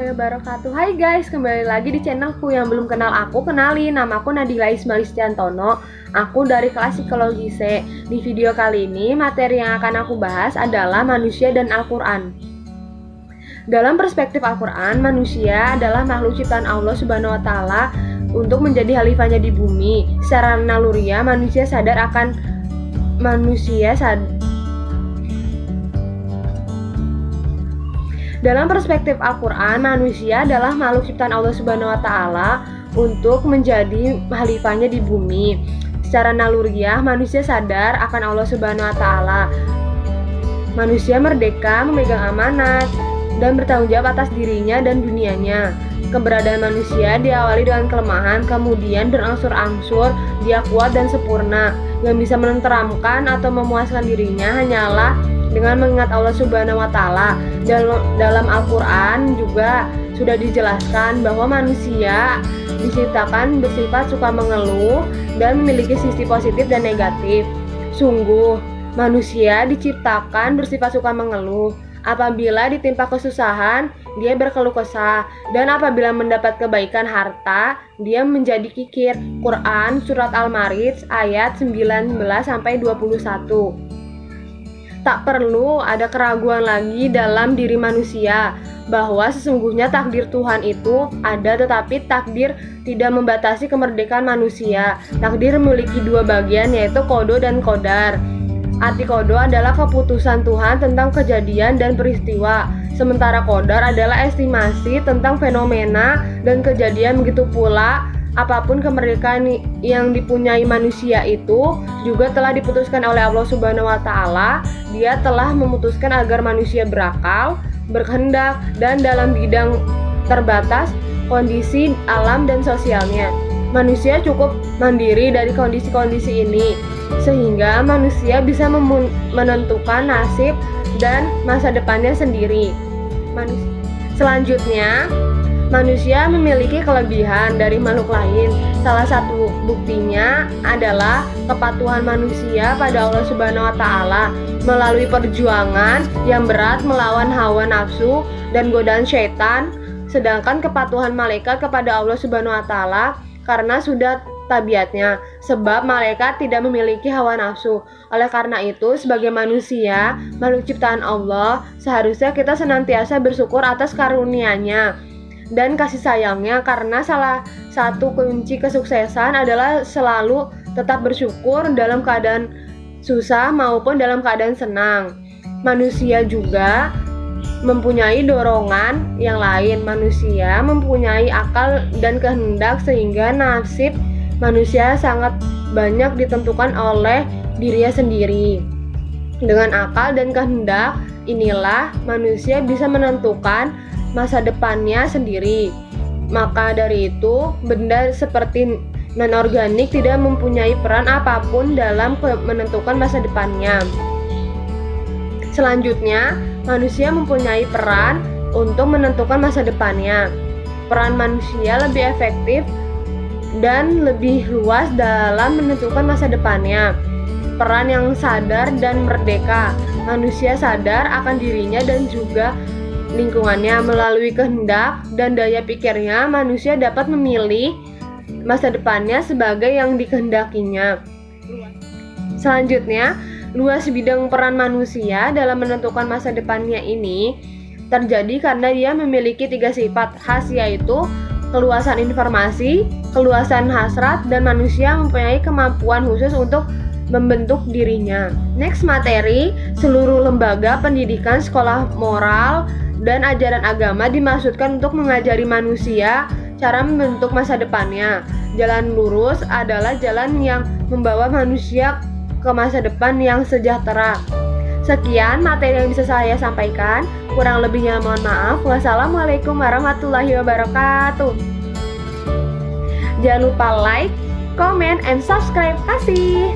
warahmatullahi wabarakatuh. Hai guys, kembali lagi di channelku. Yang belum kenal aku, kenalin, namaku Nadila Ismalistiantono. Aku dari kelas psikologi C. Di video kali ini, materi yang akan aku bahas adalah manusia dan Al-Quran. Dalam perspektif Al-Quran, manusia adalah makhluk ciptaan Allah Subhanahu wa Ta'ala untuk menjadi khalifahnya di bumi. Secara naluriah, manusia sadar akan Dalam perspektif Al-Quran, manusia adalah makhluk ciptaan Allah Subhanahu wa Ta'ala untuk menjadi khalifahnya di bumi. Secara naluriah, manusia sadar akan Allah Subhanahu wa Ta'ala. Manusia merdeka memegang amanat dan bertanggung jawab atas dirinya dan dunianya. Keberadaan manusia diawali dengan kelemahan, kemudian berangsur-angsur dia kuat dan sempurna. Yang bisa menenteramkan atau memuaskan dirinya hanyalah dengan mengingat Allah Subhanahu wa Ta'ala. Dalam Al-Quran juga sudah dijelaskan bahwa manusia diciptakan bersifat suka mengeluh dan memiliki sisi positif dan negatif. Sungguh, manusia diciptakan bersifat suka mengeluh. Apabila ditimpa kesusahan, dia berkeluh kesah, dan apabila mendapat kebaikan harta, dia menjadi kikir. Quran Surat Al-Ma'arij ayat 19-21. Tak perlu ada keraguan lagi dalam diri manusia bahwa sesungguhnya takdir Tuhan itu ada, tetapi takdir tidak membatasi kemerdekaan manusia. Takdir memiliki dua bagian, yaitu kodo dan kodar. Arti kodo adalah keputusan Tuhan tentang kejadian dan peristiwa, sementara kodar adalah estimasi tentang fenomena dan kejadian. Begitu pula apapun kemerdekaan yang dipunyai manusia itu juga telah diputuskan oleh Allah Subhanahu wa Ta'ala. Dia telah memutuskan agar manusia berakal, berkehendak, dan dalam bidang terbatas kondisi alam dan sosialnya. Manusia cukup mandiri dari kondisi-kondisi ini, sehingga manusia bisa menentukan nasib dan masa depannya sendiri. Selanjutnya, manusia memiliki kelebihan dari makhluk lain. Salah satu buktinya adalah kepatuhan manusia pada Allah Subhanahu wa Ta'ala melalui perjuangan yang berat melawan hawa nafsu dan godaan syaitan, sedangkan kepatuhan malaikat kepada Allah Subhanahu wa Ta'ala karena sudah tabiatnya, sebab malaikat tidak memiliki hawa nafsu. Oleh karena itu, sebagai manusia, makhluk ciptaan Allah, seharusnya kita senantiasa bersyukur atas karunia-Nya dan kasih sayangnya, karena salah satu kunci kesuksesan adalah selalu tetap bersyukur dalam keadaan susah maupun dalam keadaan senang. Manusia juga mempunyai dorongan yang lain. Manusia mempunyai akal dan kehendak, sehingga nasib manusia sangat banyak ditentukan oleh dirinya sendiri. Dengan akal dan kehendak inilah manusia bisa menentukan masa depannya sendiri. Maka dari itu, benda seperti non-organik tidak mempunyai peran apapun dalam menentukan masa depannya. Selanjutnya, manusia mempunyai peran untuk menentukan masa depannya. Peran manusia lebih efektif dan lebih luas dalam menentukan masa depannya. Peran yang sadar dan merdeka. Manusia sadar akan dirinya dan juga lingkungannya. Melalui kehendak dan daya pikirnya, manusia dapat memilih masa depannya sebagai yang dikehendakinya. Selanjutnya, luas bidang peran manusia dalam menentukan masa depannya ini terjadi karena dia memiliki tiga sifat khas, yaitu keluasan informasi, keluasan hasrat, dan manusia mempunyai kemampuan khusus untuk membentuk dirinya. Next materi, seluruh lembaga pendidikan, sekolah moral, dan ajaran agama dimaksudkan untuk mengajari manusia cara membentuk masa depannya. Jalan lurus adalah jalan yang membawa manusia ke masa depan yang sejahtera. Sekian materi yang bisa saya sampaikan. Kurang lebihnya mohon maaf. Wassalamualaikum warahmatullahi wabarakatuh. Jangan lupa like, comment, and subscribe. Kasih.